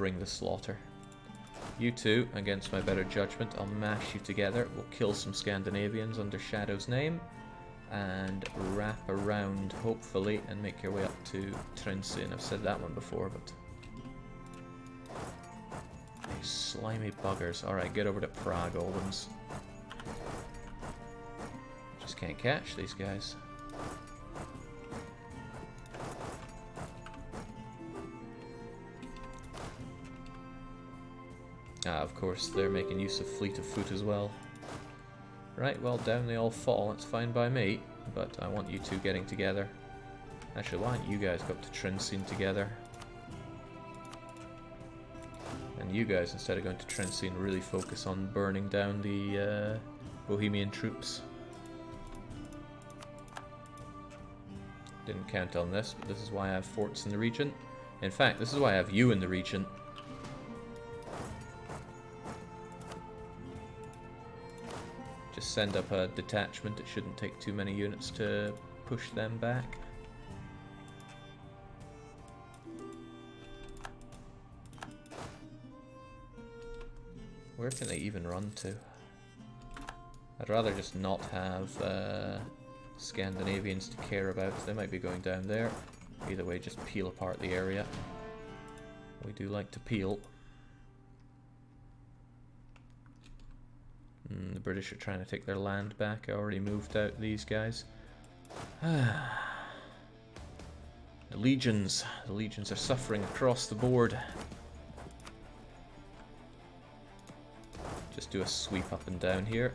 bring the slaughter. You two, against my better judgment, I'll mash you together. We'll kill some Scandinavians under Shadow's name. And wrap around, hopefully, and make your way up to Trenčín. I've said that one before, but... These slimy buggers. Alright, get over to Prague, Oldhams. Just can't catch these guys. Ah, of course, they're making use of fleet of foot as well. Right, well, down they all fall. It's fine by me, but I want you two getting together. Actually, why don't you guys go up to Trenčín together? And you guys, instead of going to Trenčín, really focus on burning down the Bohemian troops. Didn't count on this, but this is why I have forts in the region. In fact, this is why I have you in the region. Just send up a detachment. It shouldn't take too many units to push them back. Where can they even run to? I'd rather just not have Scandinavians to care about. They might be going down there. Either way, just peel apart the area. We do like to peel. The British are trying to take their land back. I already moved out these guys. The legions. The legions are suffering across the board. Just do a sweep up and down here.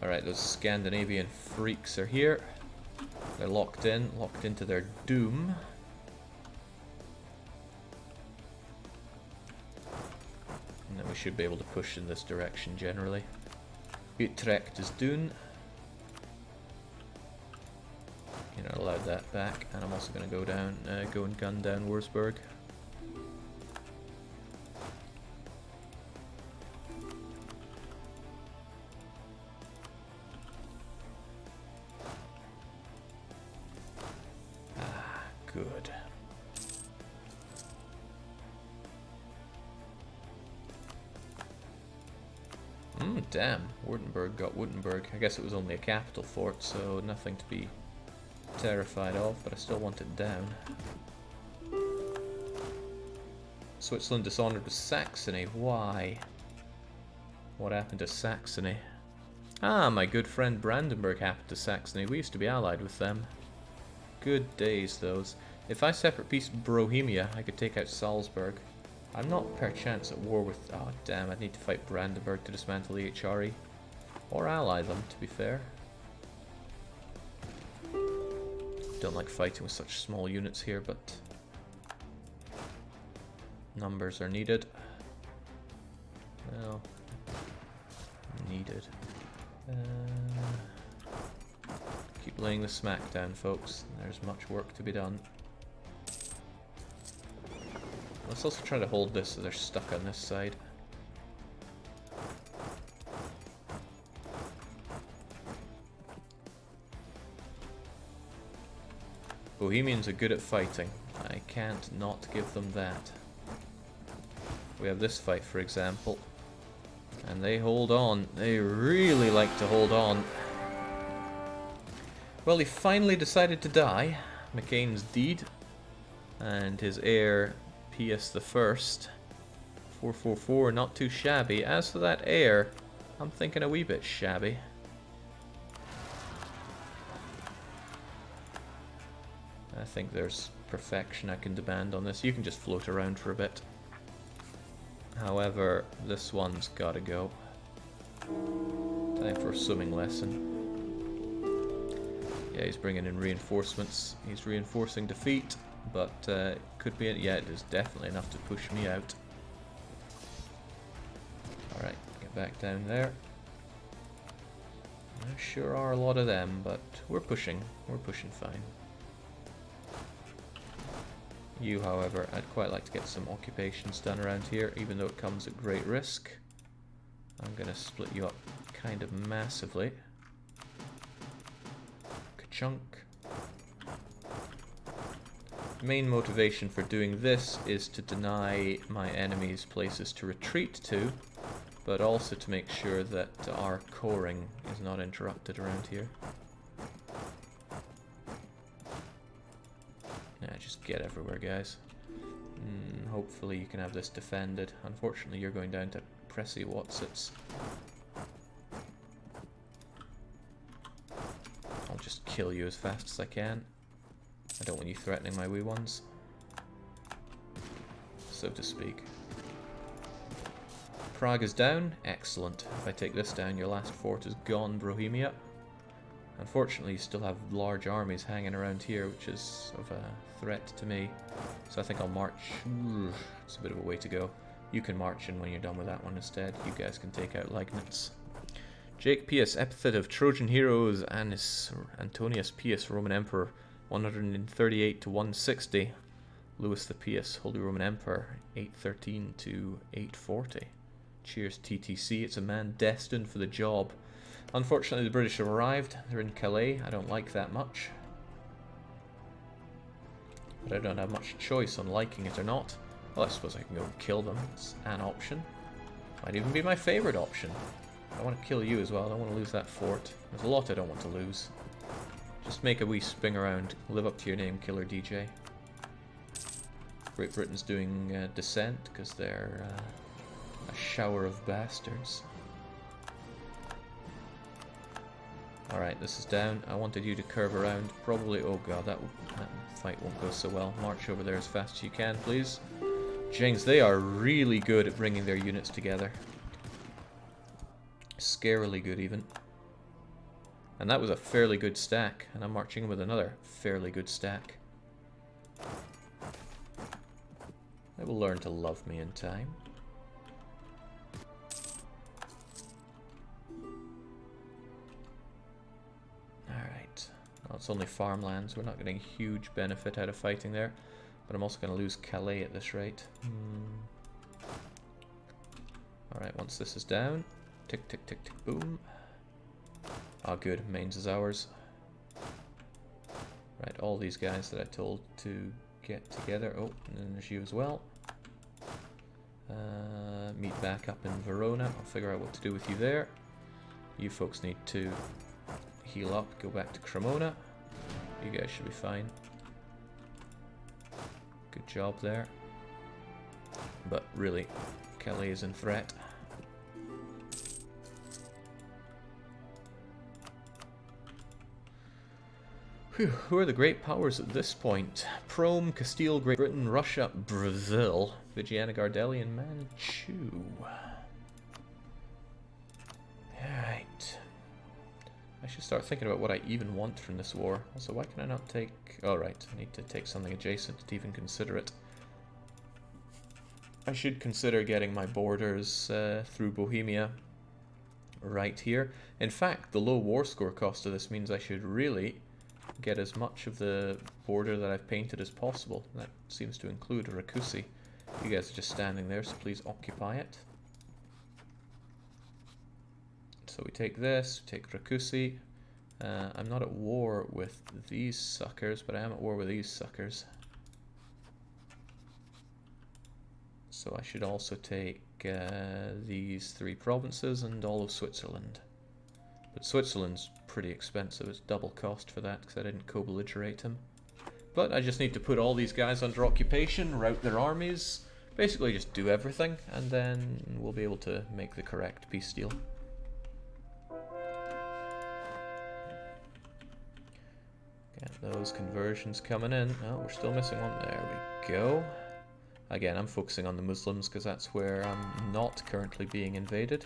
Alright, those Scandinavian freaks are here. They're locked into their doom. And then we should be able to push in this direction generally. Utrecht is done. You're not allowed that back, and I'm also going to go down, go and gun down Wurzburg. Good. Damn. Württemberg got Württemberg. I guess it was only a capital fort, so nothing to be terrified of, but I still want it down. Switzerland dishonored with Saxony. Why? What happened to Saxony? Ah, my good friend Brandenburg happened to Saxony. We used to be allied with them. Good days, those. If I separate piece Bohemia, I could take out Salzburg. I'm not perchance at war with... Oh, damn, I'd need to fight Brandenburg to dismantle the HRE. Or ally them, to be fair. Don't like fighting with such small units here, but... numbers are needed. Well... needed. Keep laying the smack down, folks. There's much work to be done. Let's also try to hold this so they're stuck on this side. Bohemians are good at fighting. I can't not give them that. We have this fight, for example. And they hold on. They really like to hold on. Well, he finally decided to die. McCain's deed. And his heir... Pius the First, 444, not too shabby. As for that heir, I'm thinking a wee bit shabby. I think there's perfection I can demand on this. You can just float around for a bit. However, this one's gotta go. Time for a swimming lesson. Yeah, he's bringing in reinforcements. He's reinforcing defeat. But it could be, yeah, it is definitely enough to push me out. Alright, get back down there. There sure are a lot of them, but we're pushing fine. You, however, I'd quite like to get some occupations done around here, even though it comes at great risk. I'm gonna split you up kind of massively. Ka-chunk. Main motivation for doing this is to deny my enemies places to retreat to, but also to make sure that our coring is not interrupted around here. Yeah, just get everywhere, guys. Hopefully you can have this defended. Unfortunately, you're going down to Pressy Watsits. I'll just kill you as fast as I can. I don't want you threatening my wee ones, so to speak. Prague is down. Excellent. If I take this down, your last fort is gone, Bohemia. Unfortunately, you still have large armies hanging around here, which is of a threat to me. So I think I'll march. It's a bit of a way to go. You can march in when you're done with that one instead. You guys can take out Leibniz. Jake Pius, epithet of Trojan heroes, Antonius Pius, Roman Emperor, 138 to 160. Louis the Pius, Holy Roman Emperor, 813 to 840. Cheers, TTC. It's a man destined for the job. Unfortunately, the British have arrived. They're in Calais. I don't like that much. But I don't have much choice on liking it or not. Well, I suppose I can go and kill them. It's an option. Might even be my favourite option. I want to kill you as well. I don't want to lose that fort. There's a lot I don't want to lose. Just make a wee spin around. Live up to your name, Killer DJ. Great Britain's doing descent because they're a shower of bastards. Alright, this is down. I wanted you to curve around. Probably, oh god, that fight won't go so well. March over there as fast as you can, please. Jings, they are really good at bringing their units together. Scarily good, even. And that was a fairly good stack. And I'm marching with another fairly good stack. They will learn to love me in time. Alright. Well, it's only farmlands. We're not getting a huge benefit out of fighting there. But I'm also going to lose Calais at this rate. Alright, once this is down. Tick, tick, tick, tick, boom. Ah, good. Mainz is ours. Right, all these guys that I told to get together. Oh, and then there's you as well. Meet back up in Verona. I'll figure out what to do with you there. You folks need to heal up. Go back to Cremona. You guys should be fine. Good job there. But really, Calais is in threat. Whew, who are the great powers at this point? Prome, Castile, Great Britain, Russia, Brazil, Vigiana Gardelli, and Manchu. Alright. I should start thinking about what I even want from this war. Also, why can I not take... Oh, right. I need to take something adjacent to even consider it. I should consider getting my borders through Bohemia right here. In fact, the low war score cost of this means I should really get as much of the border that I've painted as possible. That seems to include Rakusi. You guys are just standing there, so please occupy it. So we take this, we take Rakusi. I'm not at war with these suckers, but I am at war with these suckers. So I should also take these three provinces and all of Switzerland. But Switzerland's pretty expensive. It's double cost for that because I didn't co-belligerate him. But I just need to put all these guys under occupation, route their armies, basically just do everything, and then we'll be able to make the correct peace deal. Get those conversions coming in. Oh, we're still missing one. There we go. Again, I'm focusing on the Muslims because that's where I'm not currently being invaded.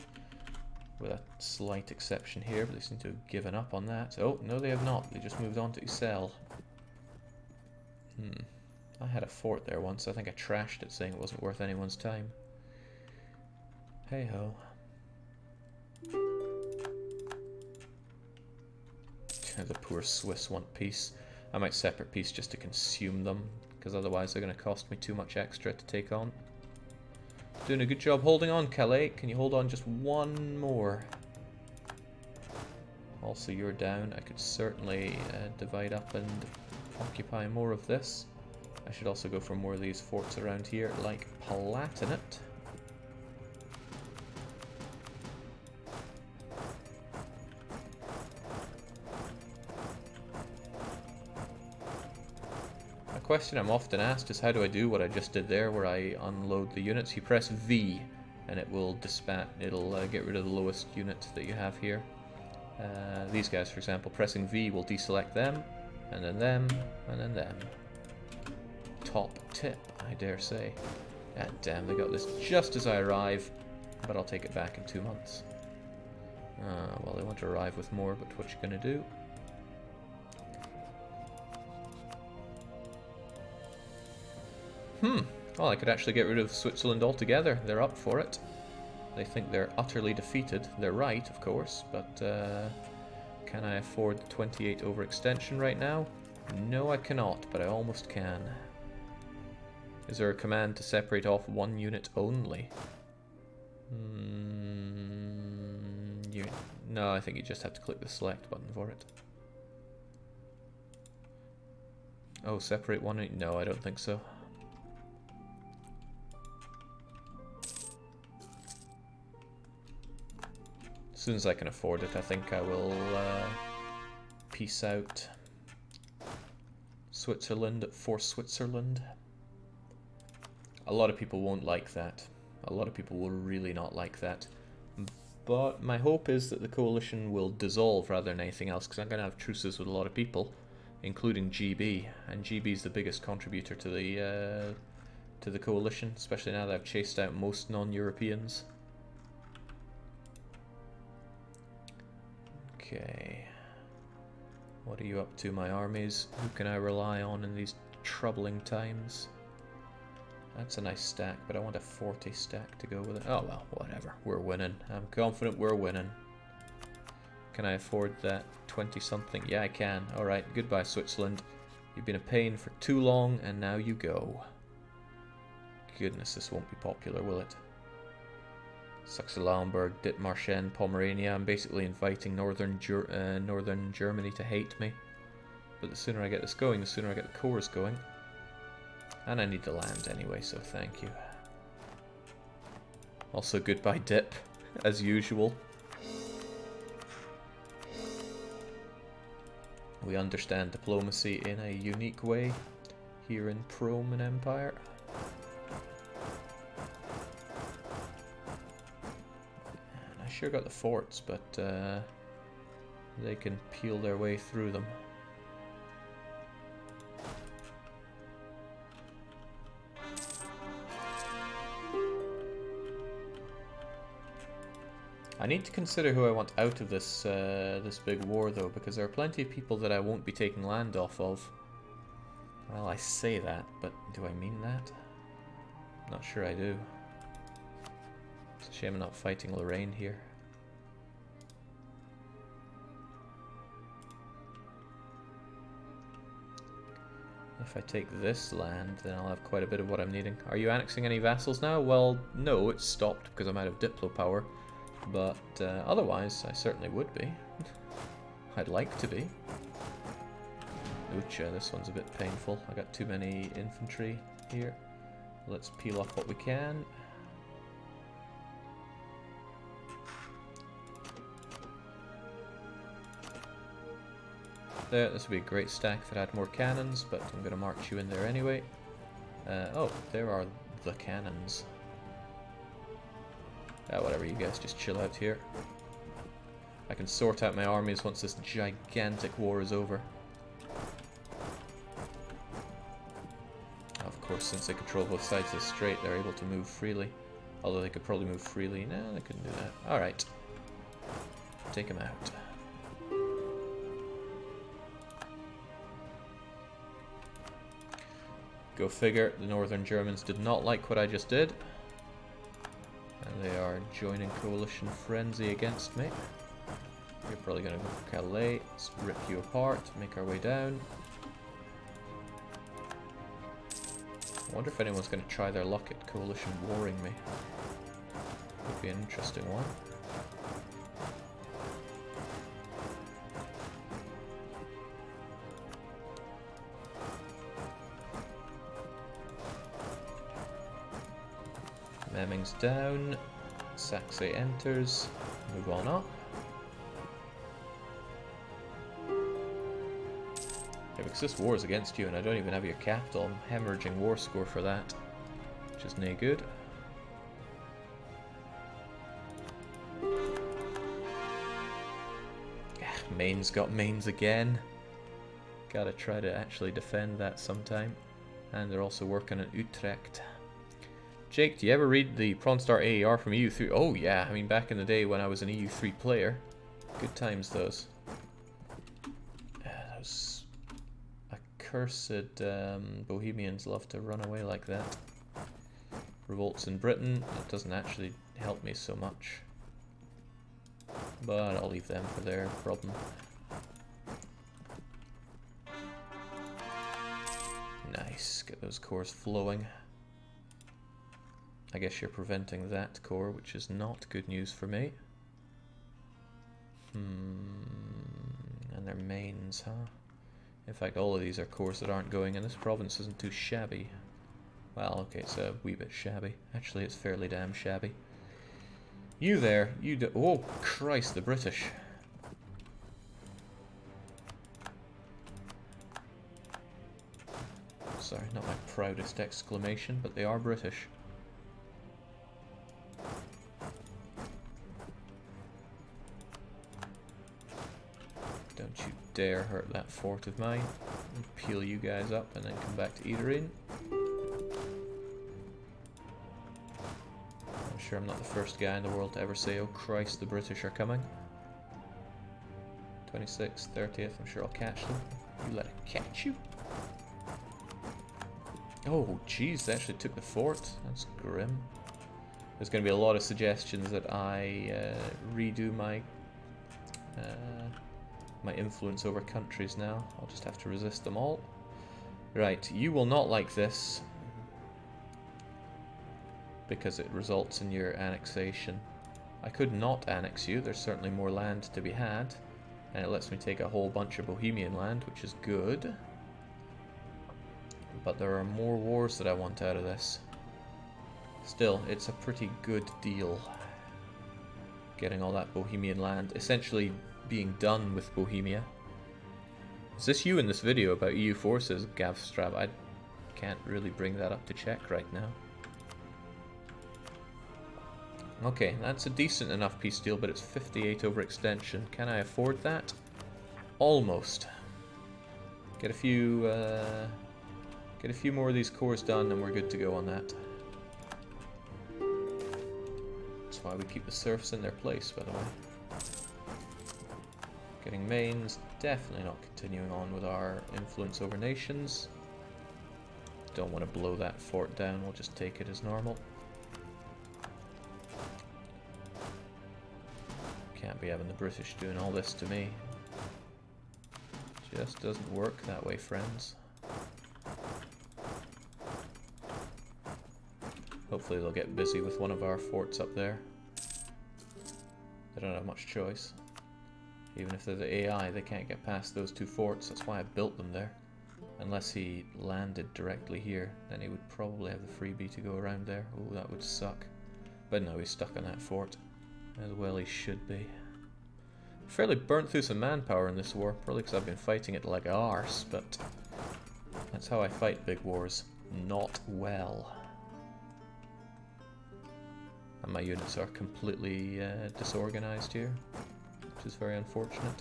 With a slight exception here, but they seem to have given up on that. Oh, no they have not. They just moved on to Ussel. I had a fort there once. I think I trashed it saying it wasn't worth anyone's time. Hey ho. The poor Swiss want peace. I might separate peace just to consume them, because otherwise they're going to cost me too much extra to take on. Doing a good job holding on, Calais. Can you hold on just one more? Also, you're down. I could certainly divide up and occupy more of this. I should also go for more of these forts around here, like Palatinate. A question I'm often asked is how do I do what I just did there, where I unload the units? You press V, and it will dispatch. It'll get rid of the lowest unit that you have here. These guys, for example, pressing V will deselect them, and then them, and then them. Top tip, I dare say. Ah, damn, they got this just as I arrive, but I'll take it back in 2 months. Well, they want to arrive with more, but what you gonna do? Well, I could actually get rid of Switzerland altogether. They're up for it. They think they're utterly defeated. They're right, of course, but can I afford the 28 overextension right now? No, I cannot, but I almost can. Is there a command to separate off one unit only? No, I think you just have to click the select button for it. Oh, separate one? No, I don't think so. As soon as I can afford it, I think I will peace out Switzerland for Switzerland. A lot of people won't like that. A lot of people will really not like that. But my hope is that the coalition will dissolve rather than anything else, because I'm going to have truces with a lot of people, including GB, and GB is the biggest contributor to the coalition, especially now that I've chased out most non-Europeans. Okay, what are you up to, my armies? Who can I rely on in these troubling times? That's a nice stack, but I want a 40 stack to go with it. Oh well, whatever. We're winning. I'm confident we're winning. Can I afford that 20-something? Yeah, I can. Alright, goodbye Switzerland. You've been a pain for too long, and now you go. Goodness, this won't be popular, will it? Saxe-Lauenburg, Dithmarschen, Pomerania. I'm basically inviting northern Germany to hate me. But the sooner I get this going, the sooner I get the cores going. And I need the land anyway, so thank you. Also, goodbye dip, as usual. We understand diplomacy in a unique way here in PRoman Empire. And I sure got the forts, but they can peel their way through them. I need to consider who I want out of this this big war, though, because there are plenty of people that I won't be taking land off of. Well, I say that, but do I mean that? Not sure I do. It's a shame I'm not fighting Lorraine here. If I take this land, then I'll have quite a bit of what I'm needing. Are you annexing any vassals now? Well, no, it's stopped because I'm out of Diplo power. But otherwise, I certainly would be. I'd like to be. Ouch, this one's a bit painful. I got too many infantry here. Let's peel off what we can. There, this would be a great stack if it had more cannons, but I'm going to march you in there anyway. Oh, there are the cannons. Whatever, you guys just chill out here. I can sort out my armies once this gigantic war is over. Of course, since they control both sides of the strait, they're able to move freely. Although they could probably move freely. No, they couldn't do that. Alright. Take them out. Go figure, the northern Germans did not like what I just did. And they are joining coalition frenzy against me. You're probably going to go for Calais. Let's rip you apart, make our way down. I wonder if anyone's going to try their luck at coalition warring me. Would be an interesting one. Hemmings down. Saxe enters. Move on up. Yeah, because this war is against you and I don't even have your capital. I'm hemorrhaging war score for that, which is nae good. Maine's got mains again. Gotta try to actually defend that sometime. And they're also working on Utrecht. Jake, do you ever read the Prawn Star AER from EU3? Oh yeah, I mean back in the day when I was an EU3 player. Good times those. Those accursed Bohemians love to run away like that. Revolts in Britain, it doesn't actually help me so much. But I'll leave them for their problem. Nice, get those cores flowing. I guess you're preventing that core, which is not good news for me. And their mains, huh? In fact, all of these are cores that aren't going, and this province isn't too shabby. Well, okay, it's a wee bit shabby. Actually, it's fairly damn shabby. You there, you do— oh, Christ, the British. Sorry, not my proudest exclamation, but they are British. Don't you dare hurt that fort of mine. I'll peel you guys up and then come back to Edirene. I'm sure I'm not the first guy in the world to ever say, oh Christ, the British are coming. 26th, 30th, I'm sure I'll catch them. You let it catch you. Oh jeez, they actually took the fort. That's grim. There's going to be a lot of suggestions that I redo my my influence over countries now. I'll just have to resist them all. Right, you will not like this because it results in your annexation. I could not annex you, there's certainly more land to be had, and it lets me take a whole bunch of Bohemian land, which is good. But there are more wars that I want out of this. Still, it's a pretty good deal. Getting all that Bohemian land, essentially being done with Bohemia. Is this you in this video about EU forces, Gavstrab? I can't really bring that up to check right now. Okay, that's a decent enough peace deal, but it's 58 overextension. Can I afford that? Almost. Get a few more of these cores done and we're good to go on that. That's why we keep the serfs in their place, by the way. Getting mains, definitely not continuing on with our influence over nations. Don't want to blow that fort down, we'll just take it as normal. Can't be having the British doing all this to me. Just doesn't work that way, friends. Hopefully they'll get busy with one of our forts up there. They don't have much choice. Even if they're the AI, they can't get past those two forts. That's why I built them there. Unless he landed directly here, then he would probably have the freebie to go around there. Oh, that would suck. But no, he's stuck on that fort. As well he should be. Fairly burnt through some manpower in this war, probably because I've been fighting it like arse, but that's how I fight big wars. Not well. And my units are completely disorganized here, which is very unfortunate.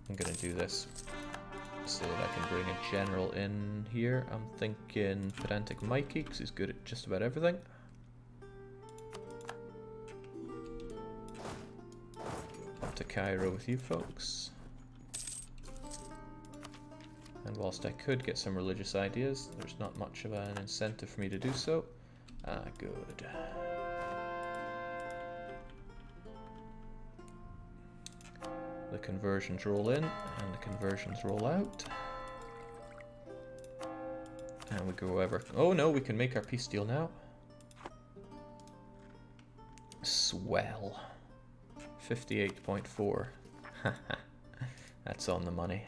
I'm gonna do this so that I can bring a general in here. I'm thinking Pedantic Mikey, because he's good at just about everything. Up to Cairo with you folks. And whilst I could get some religious ideas, there's not much of an incentive for me to do so. Ah, good. The conversions roll in, and the conversions roll out. And we go over... Oh no, we can make our peace deal now. Swell. 58.4. That's on the money.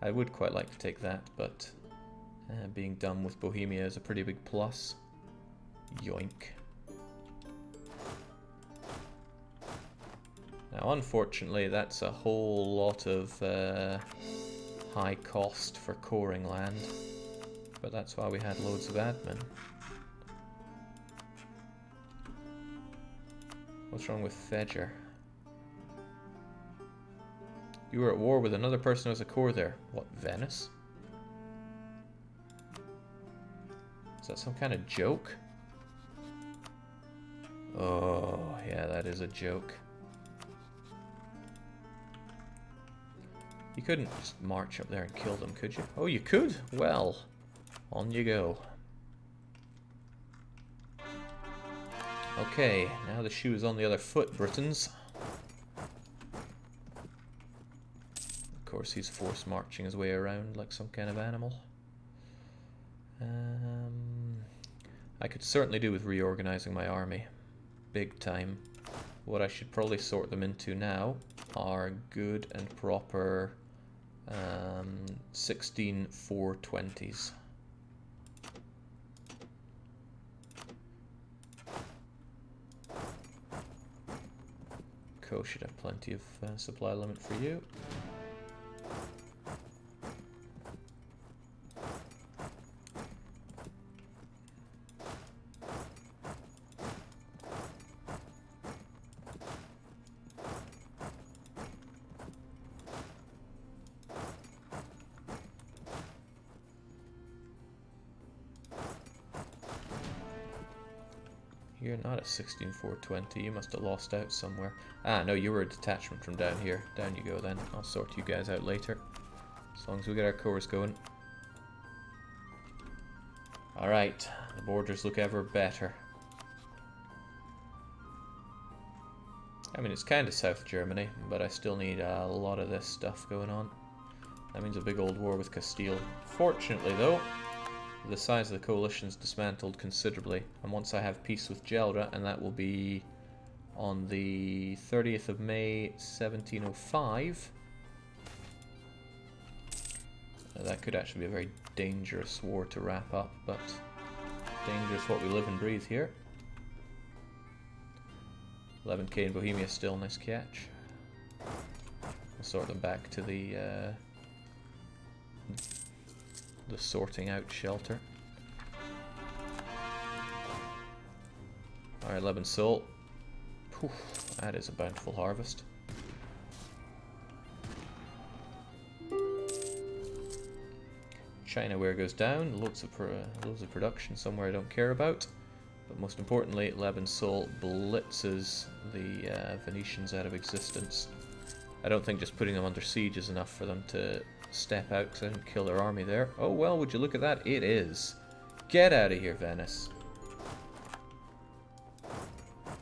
I would quite like to take that, but being done with Bohemia is a pretty big plus. Yoink. Now, unfortunately, that's a whole lot of high cost for coring land, but that's why we had loads of admin. What's wrong with Fedger? You were at war with another person who has a core there. What, Venice? Is that some kind of joke? Oh, yeah, that is a joke. You couldn't just march up there and kill them, could you? Oh, you could? Well, on you go. Okay, now the shoe is on the other foot, Britons. Of course, he's force marching his way around like some kind of animal. I could certainly do with reorganizing my army. Big time. What I should probably sort them into now are good and proper 16 420s. Co should have plenty of supply limit for you. You're not at 16 420, you must have lost out somewhere. Ah, no, you were a detachment from down here. Down you go then. I'll sort you guys out later. As long as we get our cores going. Alright, the borders look ever better. I mean, it's kind of South Germany, but I still need a lot of this stuff going on. That means a big old war with Castile. Fortunately, though, the size of the coalition's dismantled considerably, and once I have peace with Gelra, and that will be on the 30th of May 1705, that could actually be a very dangerous war to wrap up, but dangerous what we live and breathe here. 11k in Bohemia still, nice catch. We'll sort them back to the sorting out shelter. Alright, 11 salt. Whew, that is a bountiful harvest. China ware goes down, loads of production somewhere I don't care about. But most importantly, Lebanon salt blitzes the Venetians out of existence. I don't think just putting them under siege is enough for them to step out, because I didn't kill their army there. Oh well, would you look at that? It is. Get out of here, Venice.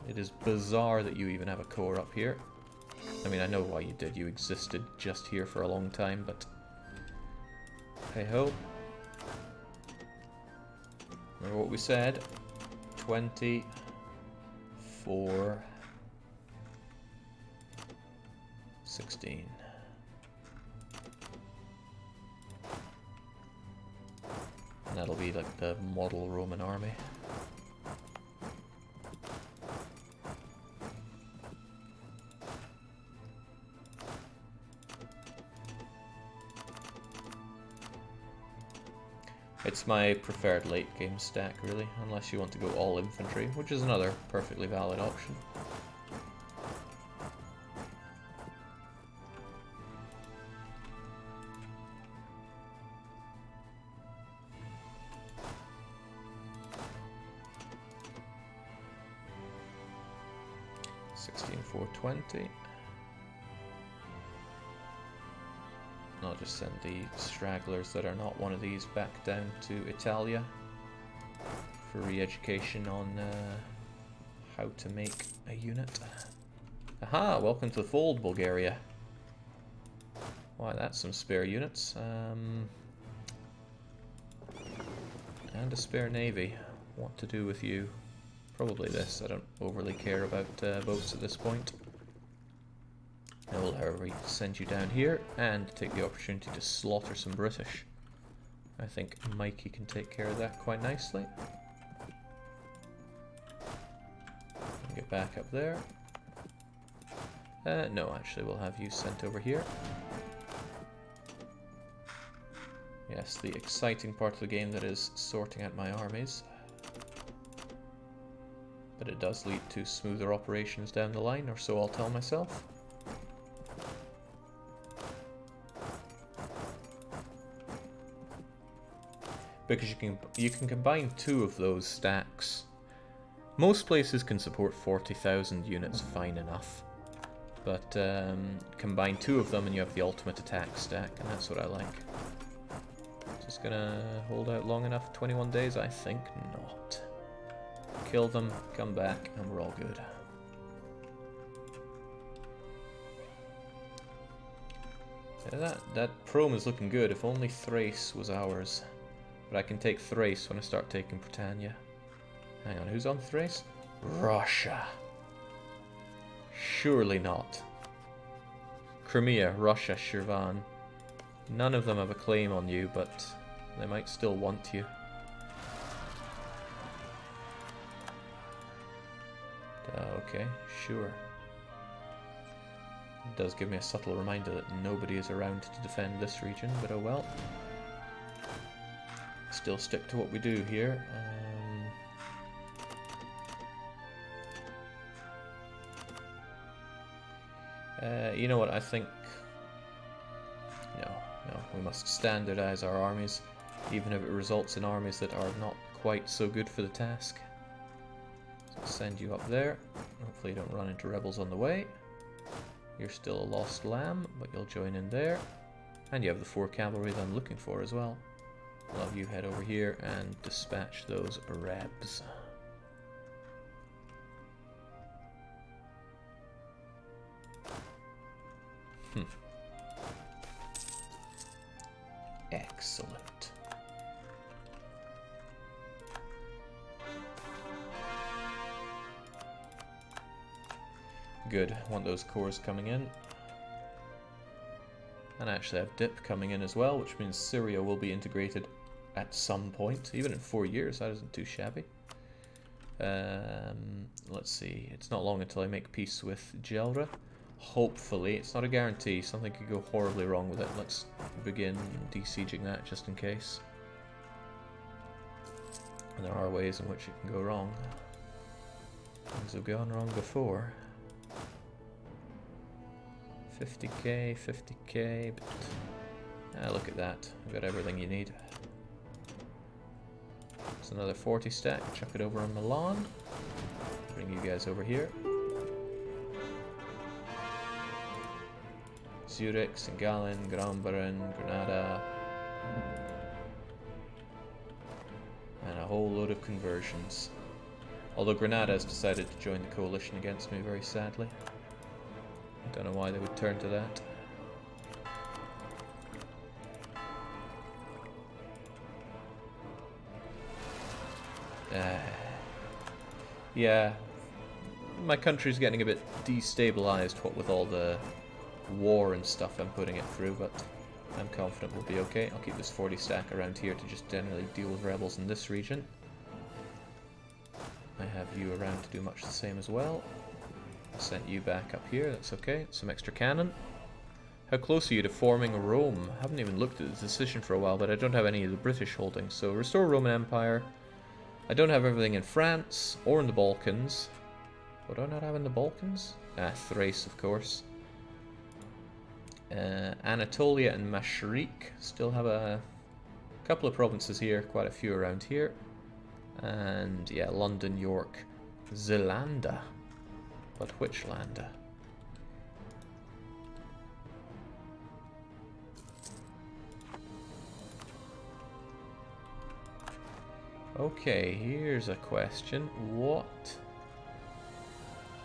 It is bizarre that you even have a core up here. I mean, I know why you did. You existed just here for a long time, but hey ho. Remember what we said? 24 16. And that'll be like the model Roman army. It's my preferred late game stack, really, unless you want to go all infantry, which is another perfectly valid option. $16,420. I'll just send the stragglers that are not one of these back down to Italia for re-education on how to make a unit. Aha! Welcome to the fold, Bulgaria. Why, that's some spare units. And a spare navy. What to do with you? Probably this. I don't overly care about boats at this point. I will, however, send you down here and take the opportunity to slaughter some British. I think Mikey can take care of that quite nicely. Get back up there. No, actually, we'll have you sent over here. Yes, the exciting part of the game that is sorting out my armies. But it does lead to smoother operations down the line, or so I'll tell myself. Because you can combine two of those stacks. Most places can support 40,000 units fine enough. But combine two of them and you have the ultimate attack stack, and that's what I like. Just gonna hold out long enough, 21 days? I think not. Kill them, come back, and we're all good. Yeah, that PRoman is looking good. If only Thrace was ours. But I can take Thrace when I start taking Britannia. Hang on, who's on Thrace? Russia. Surely not. Crimea, Russia, Shirvan. None of them have a claim on you, but they might still want you. Okay, sure. It does give me a subtle reminder that nobody is around to defend this region, but oh well. Still stick to what we do here. You know what, I think... No, we must standardize our armies, even if it results in armies that are not quite so good for the task. So I'll send you up there. Hopefully you don't run into rebels on the way. You're still a lost lamb, but you'll join in there. And you have the 4 cavalry that I'm looking for as well. I'll have you head over here and dispatch those rebs. Excellent. Good, want those cores coming in. And I actually have dip coming in as well, which means Syria will be integrated at some point. Even in 4 years, that isn't too shabby. Let's see, it's not long until I make peace with Gelra. Hopefully, it's not a guarantee, something could go horribly wrong with it. Let's begin de-sieging that just in case. And there are ways in which it can go wrong. Things have gone wrong before. 50k, 50k, but look at that, we've got everything you need. It's another 40 stack, chuck it over on Milan. Bring you guys over here. Zurich, St. Gallen, Granbaren, Granada, and a whole load of conversions. Although Granada has decided to join the coalition against me, very sadly. I don't know why they would turn to that. Yeah, my country's getting a bit destabilized, what with all the war and stuff I'm putting it through, but I'm confident we'll be okay. I'll keep this 40 stack around here to just generally deal with rebels in this region. I have you around to do much the same as well. I sent you back up here, that's okay. Some extra cannon. How close are you to forming Rome? I haven't even looked at the decision for a while, but I don't have any of the British holdings. So restore Roman Empire. I don't have everything in France or in the Balkans. What do I not have in the Balkans? Thrace, of course. Anatolia and Mashriq still have a couple of provinces here, quite a few around here. And yeah, London, York, Zelanda. But which land? Okay, here's a question. What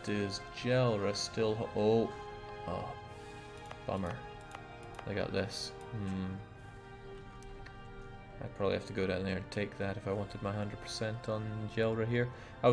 does Gelra still... Oh, bummer. I got this. I'd probably have to go down there and take that if I wanted my 100% on Gelra here. I was